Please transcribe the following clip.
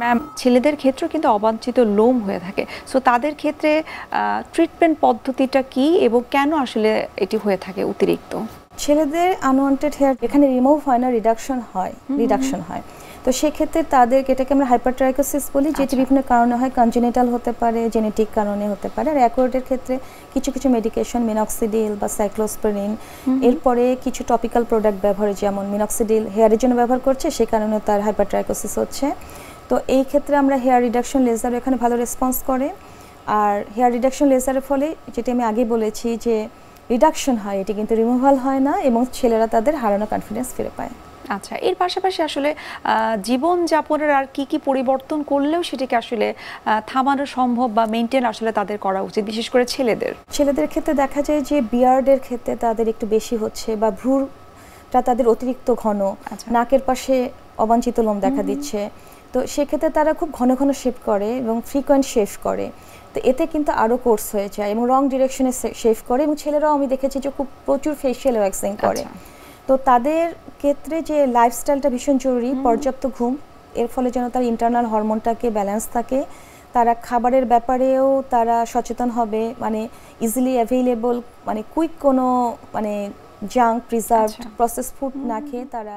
Ma'am, ছেলেদের ক্ষেত্রেও কিন্তু অবাঞ্ছিত লোম হয়ে থাকে, সো তাদের ক্ষেত্রে ট্রিটমেন্ট পদ্ধতিটা কি এবং কেন আসলে এটি হয়ে থাকে অতিরিক্ত? ছেলেদের আনওয়ান্টেড হেয়ার এখানে রিমুভ হয় না, রিডাকশন হয়। তো সেক্ষেত্রে তাদেরকে, এটাকে আমরা হাইপারট্রাইকোসিস বলি, যেটি বিভিন্ন কারণে হয়। কনজেনিটাল হতে পারে, জেনেটিক কারণে হতে পারে। আর অ্যাকোয়ার্ডের ক্ষেত্রে কিছু কিছু মেডিকেশন, মিনক্সিডিল বা সাইক্লোস্পোরিন, এরপরে কিছু টপিক্যাল প্রোডাক্ট ব্যবহারে, যেমন মিনক্সিডিল হেয়ারের জন্য ব্যবহার করছে, সে কারণে তার হাইপারট্রাইকোসিস হচ্ছে। তো এই ক্ষেত্রে আমরা হেয়ার রিডাকশন লেজার এখানে ভালো রেসপন্স করে। আর হেয়ার রিডাকশন লেজারের ফলে, যেটা আমি আগে বলেছি, যে রিডাকশন হয়, এটি কিন্তু রিমুভাল হয় না, এবং ছেলেরা তাদের হারানো কনফিডেন্স ফিরে পায়। আচ্ছা, এর পাশাপাশি আসলে জীবনযাপনের আর কি কি পরিবর্তন করলেও সেটাকে আসলে থামানো সম্ভব বা মেনটেন আসলে তাদের করা উচিত, বিশেষ করে ছেলেদের ক্ষেত্রে দেখা যায় যে বিয়ার্ডের ক্ষেত্রে তাদের একটু বেশি হচ্ছে, বা ভ্রুটা তাদের অতিরিক্ত ঘন, নাকের পাশে অবাঞ্ছিত লোম দেখা দিচ্ছে। তো সেক্ষেত্রে তারা খুব ঘন ঘন শেভ করে এবং ফ্রিকোয়েন্ট শেভ করে। তো এতে কিন্তু আরও কোর্স হয়ে যায় এবং রং ডিরেকশনে শেভ করে, এবং ছেলেরাও আমি দেখেছি যে খুব প্রচুর ফেশিয়াল ওয়্যাক্সিং করে। তো তাদের ক্ষেত্রে যে লাইফস্টাইলটা ভীষণ জরুরি, পর্যাপ্ত ঘুম, এর ফলে যেন তার ইন্টারনাল হরমোনটাকে ব্যালেন্স থাকে। তারা খাবারের ব্যাপারেও তারা সচেতন হবে, মানে ইজিলি অ্যাভেইলেবল, মানে কুইক কোনো মানে জাঙ্ক, প্রিজার্ভড, প্রসেস ফুড না খেয়ে তারা